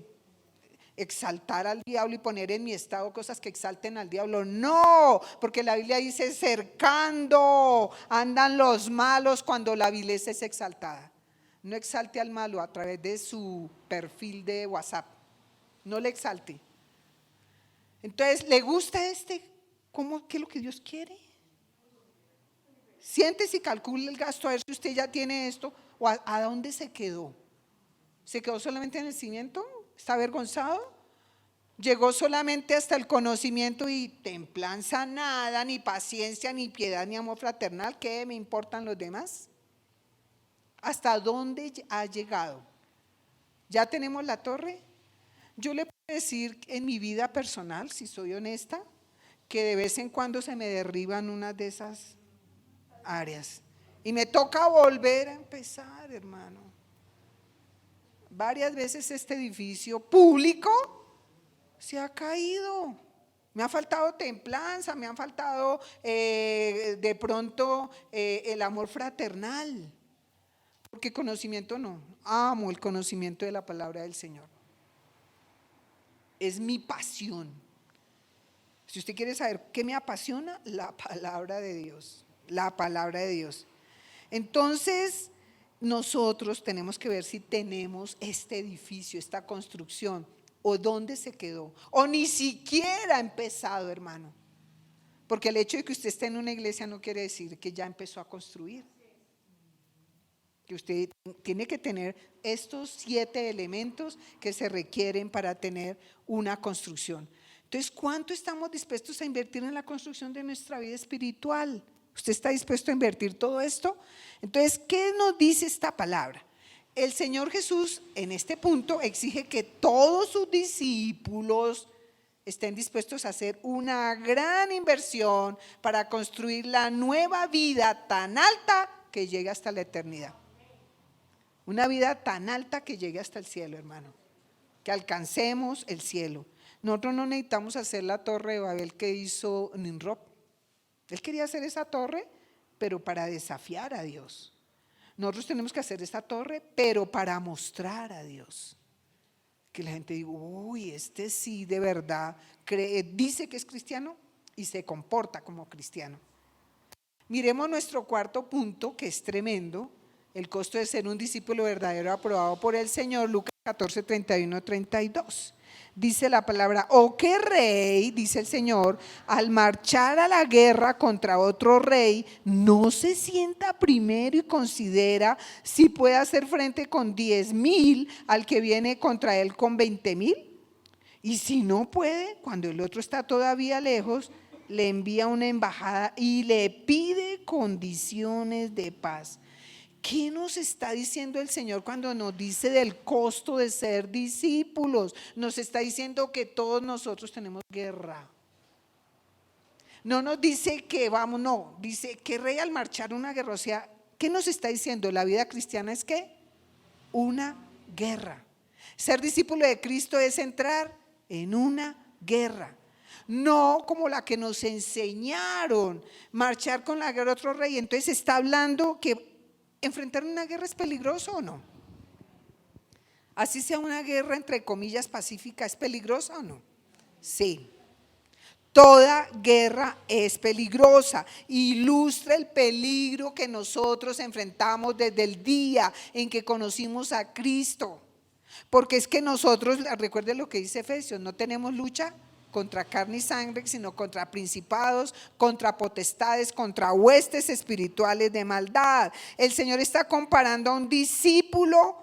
exaltar al diablo y poner en mi estado cosas que exalten al diablo. No, porque la Biblia dice cercando andan los malos cuando la vileza es exaltada. No exalte al malo a través de su perfil de WhatsApp. No le exalte. Entonces, ¿le gusta ¿Cómo? ¿Qué es lo que Dios quiere? Siéntese y calcule el gasto a ver si usted ya tiene esto o a dónde se quedó. ¿Se quedó solamente en el cimiento? ¿Está avergonzado? Llegó solamente hasta el conocimiento y templanza nada, ni paciencia, ni piedad, ni amor fraternal. ¿Qué me importan los demás? ¿Hasta dónde ha llegado? ¿Ya tenemos la torre? Yo le puedo decir en mi vida personal, si soy honesta, que de vez en cuando se me derriban unas de esas áreas. Y me toca volver a empezar, hermano. Varias veces este edificio público se ha caído. Me ha faltado templanza, me han faltado de pronto el amor fraternal. Porque conocimiento no. Amo el conocimiento de la palabra del Señor. Es mi pasión. Si usted quiere saber qué me apasiona, la palabra de Dios. La palabra de Dios. Entonces, nosotros tenemos que ver si tenemos este edificio, esta construcción, o dónde se quedó, o ni siquiera ha empezado, hermano. Porque el hecho de que usted esté en una iglesia no quiere decir que ya empezó a construir. Que usted tiene que tener estos 7 elementos que se requieren para tener una construcción. Entonces, ¿cuánto estamos dispuestos a invertir en la construcción de nuestra vida espiritual? ¿Usted está dispuesto a invertir todo esto? Entonces, ¿qué nos dice esta palabra? El Señor Jesús en este punto exige que todos sus discípulos estén dispuestos a hacer una gran inversión para construir la nueva vida tan alta que llegue hasta la eternidad. Una vida tan alta que llegue hasta el cielo, hermano. Que alcancemos el cielo. Nosotros no necesitamos hacer la torre de Babel que hizo Nimrod. Él quería hacer esa torre, pero para desafiar a Dios. Nosotros tenemos que hacer esta torre, pero para mostrar a Dios. Que la gente diga, uy, este sí de verdad cree, dice que es cristiano y se comporta como cristiano. Miremos nuestro cuarto punto, que es tremendo. El costo de ser un discípulo verdadero aprobado por el Señor, Lucas 14, 31, 32. Dice la palabra, ¿o qué rey, dice el Señor, al marchar a la guerra contra otro rey, no se sienta primero y considera si puede hacer frente con 10,000 al que viene contra él con 20,000? Y si no puede, cuando el otro está todavía lejos, le envía una embajada y le pide condiciones de paz. ¿Qué nos está diciendo el Señor cuando nos dice del costo de ser discípulos? Nos está diciendo que todos nosotros tenemos guerra. No nos dice que vamos, no, dice que rey al marchar una guerra. O sea, ¿qué nos está diciendo? La vida cristiana es ¿qué? Una guerra. Ser discípulo de Cristo es entrar en una guerra. No como la que nos enseñaron, marchar con la guerra de otro rey. Entonces está hablando que ¿enfrentar una guerra es peligroso o no? Así sea una guerra entre comillas pacífica, ¿es peligrosa o no? Sí. Toda guerra es peligrosa. Ilustra el peligro que nosotros enfrentamos desde el día en que conocimos a Cristo. Porque es que nosotros, recuerden lo que dice Efesios, no tenemos lucha contra carne y sangre, sino contra principados, contra potestades, contra huestes espirituales de maldad. El Señor está comparando a un discípulo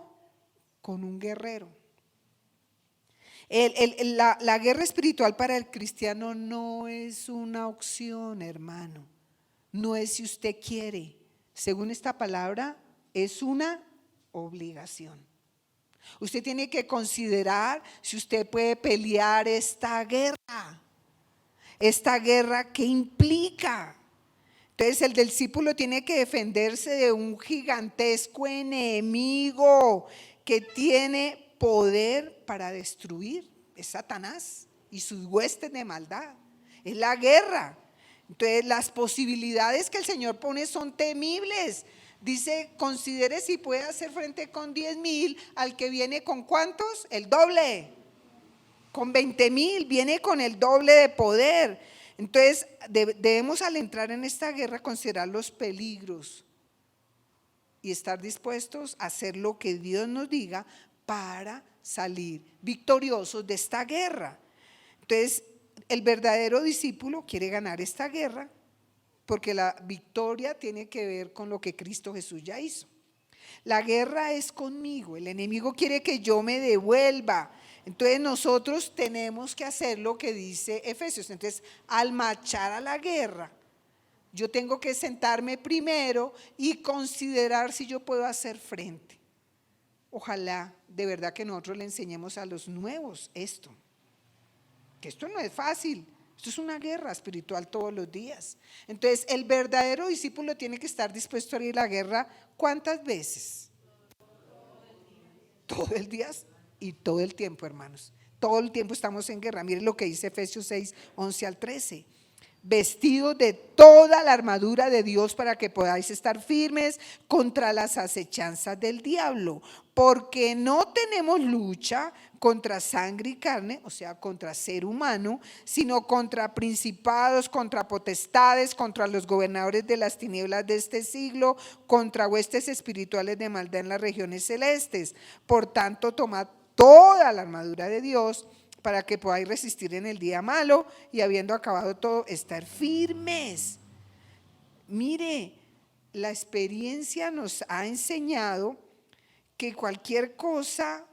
con un guerrero. La guerra espiritual para el cristiano no es una opción, hermano. No es si usted quiere. Según esta palabra, es una obligación. Usted tiene que considerar si usted puede pelear esta guerra. Esta guerra, ¿qué implica? Entonces el discípulo tiene que defenderse de un gigantesco enemigo que tiene poder para destruir. Es Satanás y sus huestes de maldad. Es la guerra. Entonces las posibilidades que el Señor pone son temibles. Dice, considere si puede hacer frente con 10,000 al que viene con ¿cuántos? El doble. con 20,000, viene con el doble de poder. Entonces debemos al entrar en esta guerra considerar los peligros y estar dispuestos a hacer lo que Dios nos diga para salir victoriosos de esta guerra. Entonces, el verdadero discípulo quiere ganar esta guerra porque la victoria tiene que ver con lo que Cristo Jesús ya hizo. La guerra es conmigo, el enemigo quiere que yo me devuelva. Entonces nosotros tenemos que hacer lo que dice Efesios. Entonces, al marchar a la guerra, yo tengo que sentarme primero y considerar si yo puedo hacer frente. Ojalá de verdad que nosotros le enseñemos a los nuevos esto, que esto no es fácil, esto es una guerra espiritual todos los días. Entonces el verdadero discípulo tiene que estar dispuesto a ir a la guerra, ¿cuántas veces? Todo el día y todo el tiempo, hermanos. Todo el tiempo estamos en guerra. Miren lo que dice Efesios 6, 11 al 13. Vestidos de toda la armadura de Dios para que podáis estar firmes contra las acechanzas del diablo, porque no tenemos lucha contra sangre y carne, o sea, contra ser humano, sino contra principados, contra potestades, contra los gobernadores de las tinieblas de este siglo, contra huestes espirituales de maldad en las regiones celestes. Por tanto, tomad toda la armadura de Dios para que podáis resistir en el día malo y habiendo acabado todo, estar firmes. Mire, la experiencia nos ha enseñado que cualquier cosa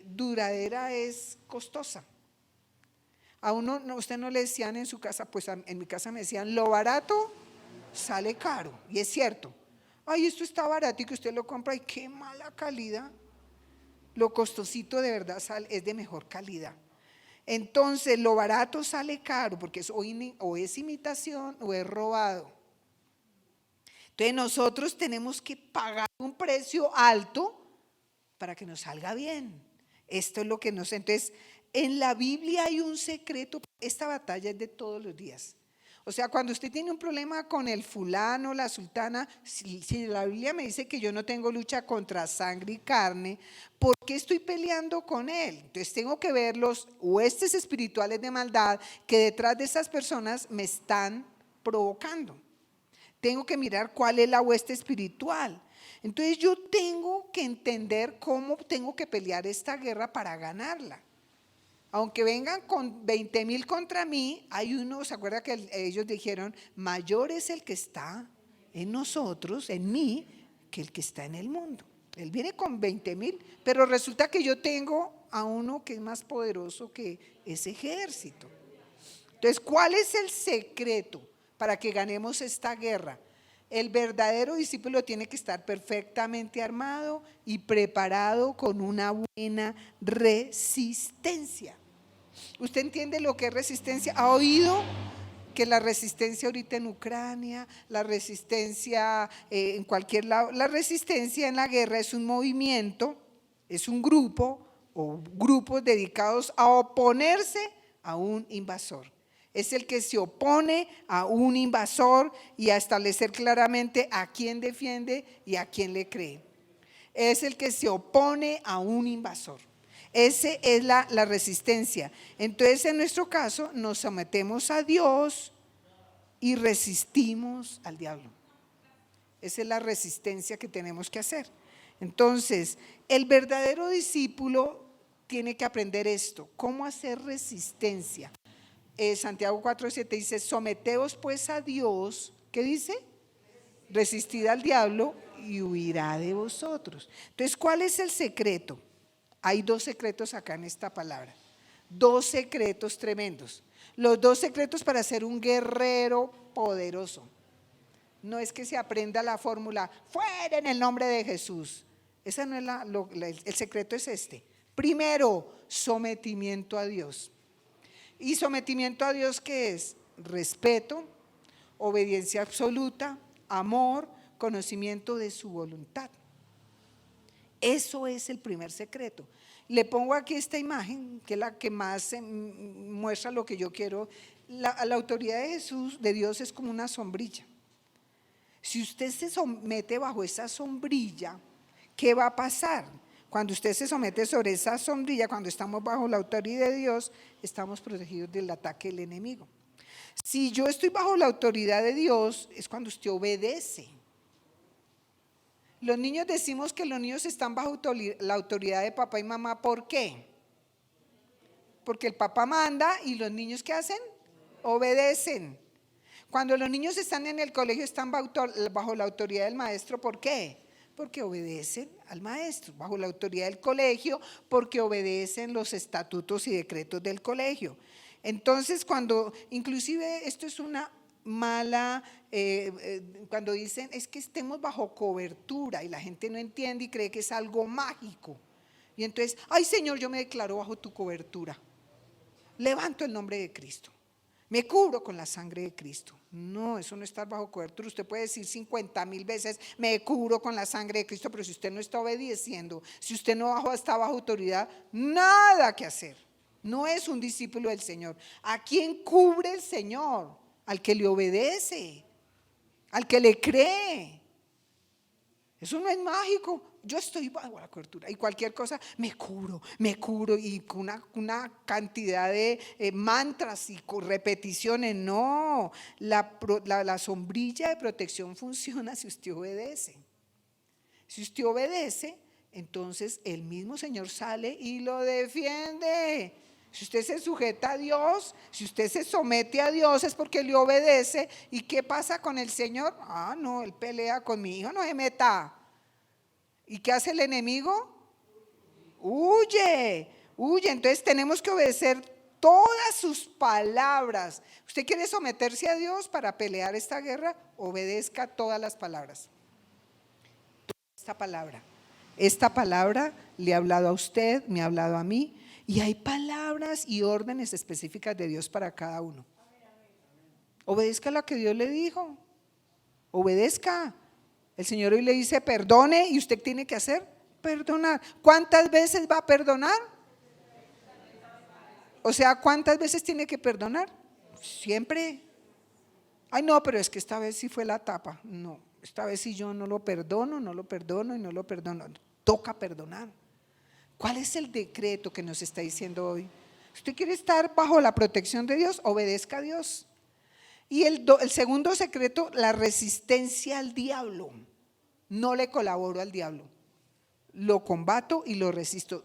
duradera es costosa. A uno, usted no le decían en su casa, pues en mi casa me decían, lo barato sale caro, y es cierto. Ay, esto está barato y que usted lo compra y qué mala calidad. Lo costosito de verdad es de mejor calidad. Entonces lo barato sale caro porque o es imitación o es robado. Entonces nosotros tenemos que pagar un precio alto para que nos salga bien. Esto es lo que nos... Entonces en la Biblia hay un secreto. Esta batalla es de todos los días. O sea, cuando usted tiene un problema con el fulano, la sultana, si la Biblia me dice que yo no tengo lucha contra sangre y carne, ¿por qué estoy peleando con él? Entonces tengo que ver los huestes espirituales de maldad que detrás de esas personas me están provocando. Tengo que mirar cuál es la hueste espiritual. Entonces yo tengo que entender cómo tengo que pelear esta guerra para ganarla. Aunque vengan con 20,000 contra mí, hay uno, ¿se acuerda que ellos dijeron, mayor es el que está en nosotros, en mí, que el que está en el mundo? Él viene con 20,000, pero resulta que yo tengo a uno que es más poderoso que ese ejército. Entonces, ¿cuál es el secreto para que ganemos esta guerra? El verdadero discípulo tiene que estar perfectamente armado y preparado con una buena resistencia. ¿Usted entiende lo que es resistencia? ¿Ha oído que la resistencia ahorita en Ucrania, la resistencia en cualquier lado, la resistencia en la guerra es un movimiento, es un grupo o grupos dedicados a oponerse a un invasor? Es el que se opone a un invasor y a establecer claramente a quién defiende y a quién le cree. Es el que se opone a un invasor. Esa es la resistencia. Entonces, en nuestro caso, nos sometemos a Dios y resistimos al diablo. Esa es la resistencia que tenemos que hacer. Entonces, el verdadero discípulo tiene que aprender esto, cómo hacer resistencia. Santiago 4:7 dice, someteos pues a Dios, ¿qué dice? Resistid al diablo y huirá de vosotros. Entonces, ¿cuál es el secreto? Hay dos secretos acá en esta palabra, dos secretos tremendos. Los dos secretos para ser un guerrero poderoso. No es que se aprenda la fórmula, fuera en el nombre de Jesús. Esa no es el secreto es este. Primero, sometimiento a Dios. ¿Y sometimiento a Dios qué es? Respeto, obediencia absoluta, amor, conocimiento de su voluntad. Eso es el primer secreto. Le pongo aquí esta imagen, que es la que más muestra lo que yo quiero. La autoridad de Jesús, de Dios, es como una sombrilla. Si usted se somete bajo esa sombrilla, ¿qué va a pasar? Cuando usted se somete sobre esa sombrilla, cuando estamos bajo la autoridad de Dios, estamos protegidos del ataque del enemigo. Si yo estoy bajo la autoridad de Dios, es cuando usted obedece. Los niños decimos que los niños están bajo la autoridad de papá y mamá. ¿Por qué? Porque el papá manda y los niños ¿qué hacen? Obedecen. Cuando los niños están en el colegio están bajo la autoridad del maestro. ¿Por qué? Porque obedecen al maestro. Bajo la autoridad del colegio, porque obedecen los estatutos y decretos del colegio. Entonces, inclusive esto es una mala, cuando dicen es que estemos bajo cobertura y la gente no entiende y cree que es algo mágico. Y entonces, ay Señor, yo me declaro bajo tu cobertura. Levanto el nombre de Cristo. Me cubro con la sangre de Cristo. No, eso no está bajo cobertura. Usted puede decir 50,000 veces, me cubro con la sangre de Cristo, pero si usted no está obedeciendo, si usted no está bajo autoridad, nada que hacer. No es un discípulo del Señor. ¿A quién cubre el Señor? Al que le obedece, al que le cree. Eso no es mágico. Yo estoy bajo la cobertura y cualquier cosa me cubro y con una cantidad de mantras y repeticiones. No, la sombrilla de protección funciona si usted obedece. Si usted obedece, entonces el mismo Señor sale y lo defiende. Si usted se sujeta a Dios, si usted se somete a Dios es porque le obedece. ¿Y qué pasa con el Señor? Ah, no, Él pelea con mi hijo, no se meta. ¿Y qué hace el enemigo? Huye. Entonces tenemos que obedecer todas sus palabras. ¿Usted quiere someterse a Dios para pelear esta guerra? Obedezca todas las palabras. Esta palabra le ha hablado a usted, me ha hablado a mí, y hay palabras y órdenes específicas de Dios para cada uno. Obedezca lo que Dios le dijo. Obedezca. El Señor hoy le dice perdone y usted tiene que hacer perdonar. ¿Cuántas veces va a perdonar? O sea, ¿cuántas veces tiene que perdonar? Siempre. Ay, no, pero es que esta vez sí fue la tapa. No, esta vez sí yo no lo perdono y no lo perdono. Toca perdonar. ¿Cuál es el decreto que nos está diciendo hoy? ¿Usted quiere estar bajo la protección de Dios? Obedezca a Dios. Y el segundo secreto, la resistencia al diablo. No le colaboro al diablo. Lo combato y lo resisto.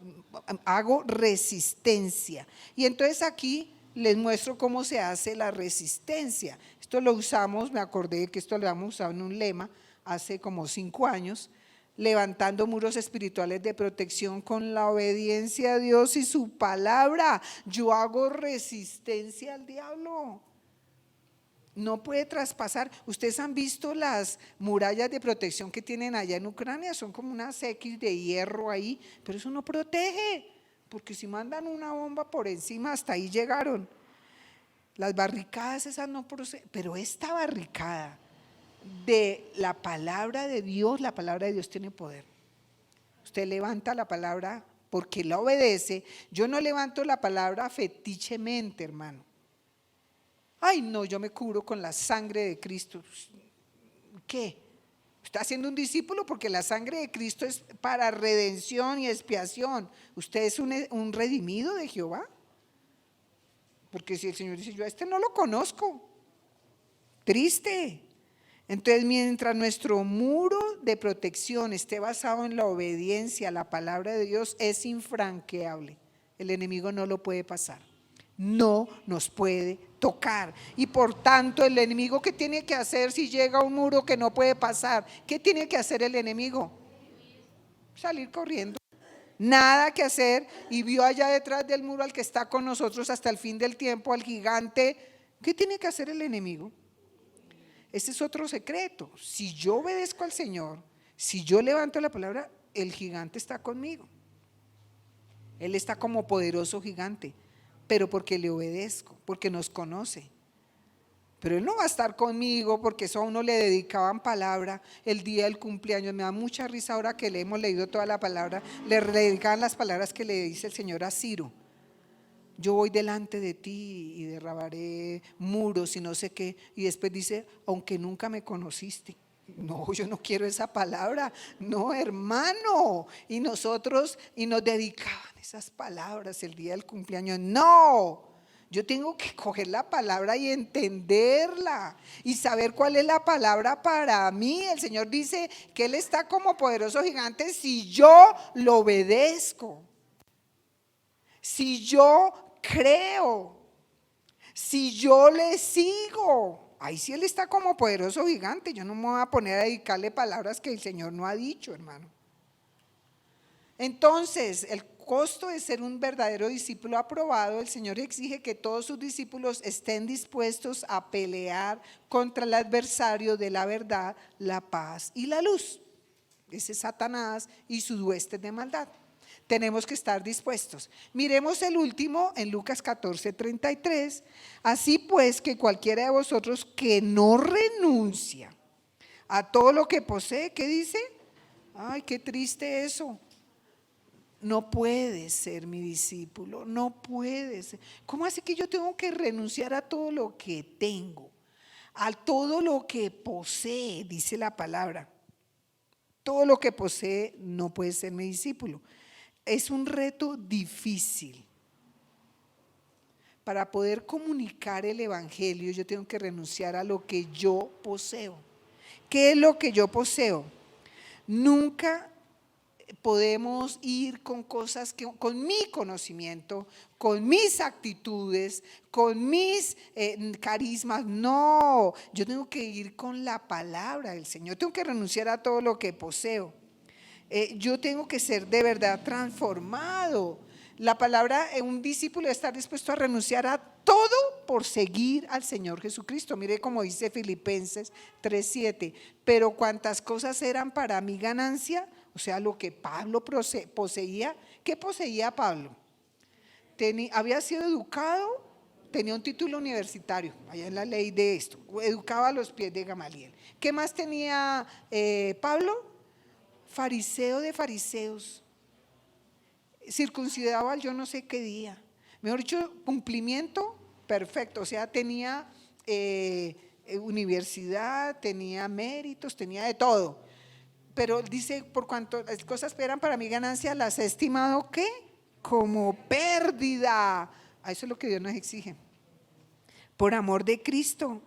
Hago resistencia. Y entonces aquí les muestro cómo se hace la resistencia. Esto lo usamos, me acordé que esto lo habíamos usado en un lema hace como 5 años. Levantando muros espirituales de protección con la obediencia a Dios y su palabra. Yo hago resistencia al diablo. No puede traspasar. Ustedes han visto las murallas de protección que tienen allá en Ucrania, son como unas X de hierro ahí, pero eso no protege, porque si mandan una bomba por encima, hasta ahí llegaron. Las barricadas esas no proceden, pero esta barricada de la palabra de Dios, la palabra de Dios tiene poder. Usted levanta la palabra porque la obedece. Yo no levanto la palabra fetichemente, hermano. Ay, no, yo me cubro con la sangre de Cristo. ¿Qué? Está haciendo un discípulo porque la sangre de Cristo es para redención y expiación. ¿Usted es un redimido de Jehová? Porque si el Señor dice, yo a este no lo conozco. Triste. Entonces, mientras nuestro muro de protección esté basado en la obediencia a la palabra de Dios, es infranqueable. El enemigo no lo puede pasar. No nos puede tocar. Y por tanto, el enemigo, ¿qué tiene que hacer si llega a un muro que no puede pasar? ¿Qué tiene que hacer el enemigo? Salir corriendo. Nada que hacer. Y vio allá detrás del muro al que está con nosotros hasta el fin del tiempo, al gigante. ¿Qué tiene que hacer el enemigo? Este es otro secreto. Si yo obedezco al Señor, si yo levanto la palabra, el gigante está conmigo. Él está como poderoso gigante, pero porque le obedezco, porque nos conoce. Pero Él no va a estar conmigo porque eso a uno le dedicaban palabra el día del cumpleaños. Me da mucha risa ahora que le hemos leído toda la palabra. Le dedicaban las palabras que le dice el Señor a Ciro. Yo voy delante de ti y derrabaré muros y no sé qué. Y después dice, aunque nunca me conociste. No, yo no quiero esa palabra. No, hermano. Y nos dedicaban esas palabras el día del cumpleaños. No. Yo tengo que coger la palabra y entenderla y saber cuál es la palabra para mí. El Señor dice que Él está como poderoso gigante si yo lo obedezco, si yo creo, si yo le sigo. Ahí sí Él está como poderoso gigante. Yo no me voy a poner a dedicarle palabras que el Señor no ha dicho, hermano. Entonces, el costo de ser un verdadero discípulo aprobado, el Señor exige que todos sus discípulos estén dispuestos a pelear contra el adversario de la verdad, la paz y la luz. Ese es Satanás y sus huestes de maldad. Tenemos que estar dispuestos. Miremos el último en Lucas 14:33. Así pues que cualquiera de vosotros que no renuncia a todo lo que posee, ¿qué dice? Ay, qué triste eso. No puede ser mi discípulo, no puede ser. ¿Cómo así que yo tengo que renunciar a todo lo que tengo? A todo lo que posee, dice la palabra. Todo lo que posee no puede ser mi discípulo. Es un reto difícil. Para poder comunicar el evangelio, yo tengo que renunciar a lo que yo poseo. ¿Qué es lo que yo poseo? Nunca podemos ir con cosas que, con mi conocimiento, con mis actitudes, con mis carismas. No, yo tengo que ir con la palabra del Señor. Tengo que renunciar a todo lo que poseo. Yo tengo que ser de verdad transformado. La palabra, un discípulo debe estar dispuesto a renunciar a todo por seguir al Señor Jesucristo. Mire como dice Filipenses 3:7. Pero cuantas cosas eran para mi ganancia, o sea, lo que Pablo poseía. ¿Qué poseía Pablo? Había sido educado, tenía un título universitario, allá en la ley de esto, educaba a los pies de Gamaliel. ¿Qué más tenía Pablo? Fariseo de fariseos, circuncidado al yo no sé qué día. Mejor dicho, cumplimiento perfecto, o sea, tenía universidad, tenía méritos, tenía de todo. Pero dice, por cuanto las cosas eran para mi ganancia, las he estimado ¿qué? Como pérdida. Eso es lo que Dios nos exige. Por amor de Cristo.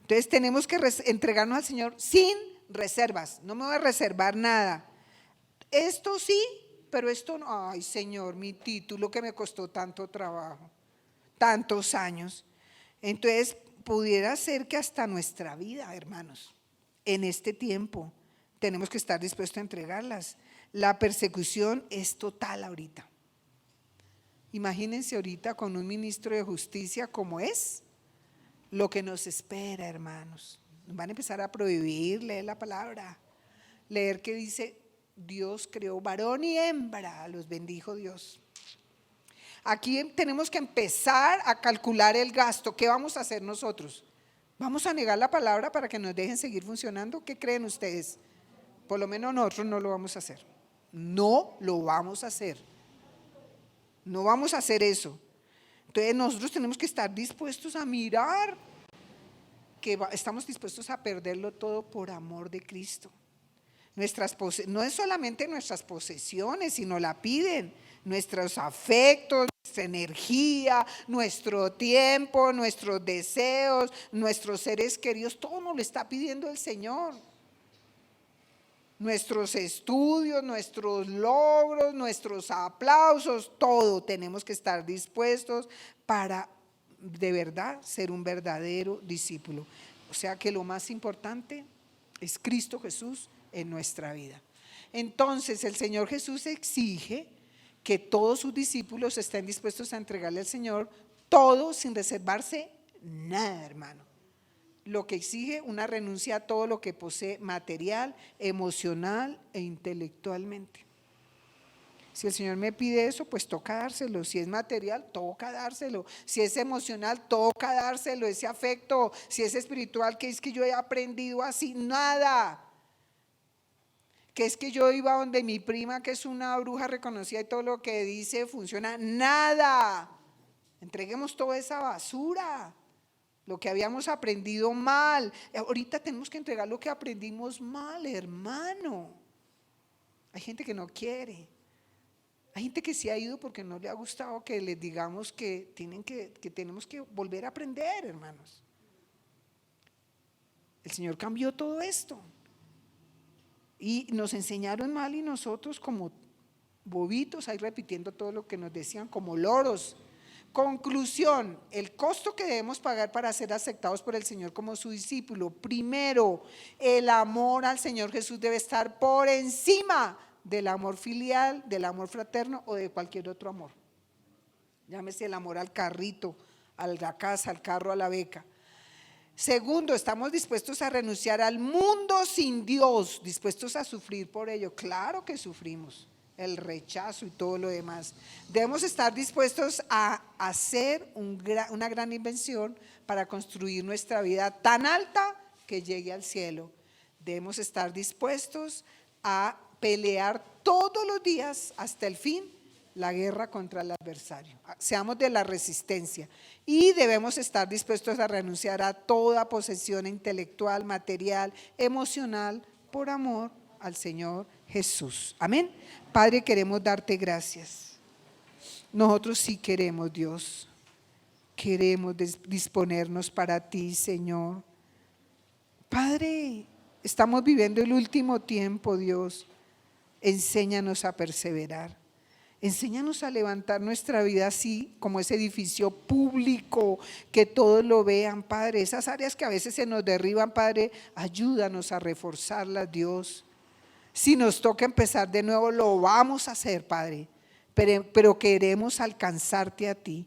Entonces tenemos que entregarnos al Señor sin reservas. No me voy a reservar nada. Esto sí, pero esto no. Ay, Señor, mi título que me costó tanto trabajo, tantos años. Entonces, pudiera ser que hasta nuestra vida, hermanos, en este tiempo, tenemos que estar dispuestos a entregarlas. La persecución es total ahorita. Imagínense ahorita con un ministro de justicia como es, lo que nos espera, hermanos. Nos van a empezar a prohibir leer la palabra, leer que dice Dios creó varón y hembra, los bendijo Dios. Aquí tenemos que empezar a calcular el gasto. ¿Qué vamos a hacer nosotros? ¿Vamos a negar la palabra para que nos dejen seguir funcionando? ¿Qué creen ustedes? Por lo menos nosotros no lo vamos a hacer. No lo vamos a hacer. No vamos a hacer eso. Entonces nosotros tenemos que estar dispuestos a mirar que estamos dispuestos a perderlo todo por amor de Cristo. No es solamente nuestras posesiones, sino la piden, nuestros afectos, nuestra energía, nuestro tiempo, nuestros deseos, nuestros seres queridos, todo nos lo está pidiendo el Señor. Nuestros estudios, nuestros logros, nuestros aplausos, todo tenemos que estar dispuestos para de verdad ser un verdadero discípulo. O sea que lo más importante es Cristo Jesús en nuestra vida. Entonces el Señor Jesús exige que todos sus discípulos estén dispuestos a entregarle al Señor todo sin reservarse nada, hermano. Lo que exige una renuncia a todo lo que posee material, emocional e intelectualmente. Si el Señor me pide eso, pues toca dárselo. Si es material, toca dárselo. Si es emocional, toca dárselo. Ese afecto, si es espiritual, que es que yo he aprendido así, nada. Que es que yo iba donde mi prima, que es una bruja reconocida y todo lo que dice funciona, nada. Entreguemos toda esa basura. lo que habíamos aprendido mal. Ahorita tenemos que entregar lo que aprendimos mal, hermano. Hay gente que no quiere. Hay gente que se ha ido porque no le ha gustado que les digamos que tenemos que volver a aprender, hermanos. El Señor cambió todo esto. Y nos enseñaron mal y nosotros como bobitos ahí repitiendo todo lo que nos decían como loros. Conclusión, el costo que debemos pagar para ser aceptados por el Señor como su discípulo. Primero, el amor al Señor Jesús debe estar por encima del amor filial, del amor fraterno o de cualquier otro amor. Llámese el amor al carrito, a la casa, al carro, a la beca. Segundo, estamos dispuestos a renunciar al mundo sin Dios, dispuestos a sufrir por ello. Claro que sufrimos el rechazo y todo lo demás. Debemos estar dispuestos a hacer una gran invención para construir nuestra vida tan alta que llegue al cielo. Debemos estar dispuestos a pelear todos los días hasta el fin la guerra contra el adversario. Seamos de la resistencia y debemos estar dispuestos a renunciar a toda posesión intelectual, material, emocional, por amor al Señor Jesús. Amén. Padre, queremos darte gracias. Nosotros sí queremos, Dios. Queremos disponernos para ti, Señor. Padre, estamos viviendo el último tiempo, Dios. Enséñanos a perseverar. Enséñanos a levantar nuestra vida así como ese edificio público, que todos lo vean, Padre. Esas áreas que a veces se nos derriban, Padre, ayúdanos a reforzarlas, Dios. Si nos toca empezar de nuevo, lo vamos a hacer, Padre, pero queremos alcanzarte a ti.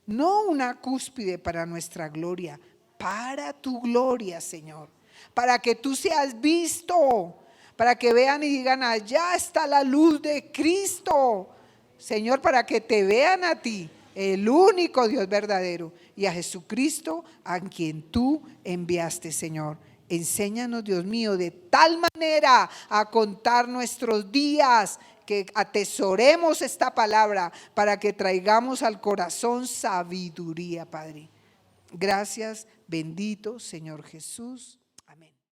No una cúspide para nuestra gloria, para tu gloria, Señor. Para que tú seas visto, para que vean y digan, allá está la luz de Cristo. Señor, para que te vean a ti, el único Dios verdadero, y a Jesucristo a quien tú enviaste, Señor. Enséñanos, Dios mío, de tal manera a contar nuestros días, que atesoremos esta palabra para que traigamos al corazón sabiduría, Padre. Gracias, bendito Señor Jesús.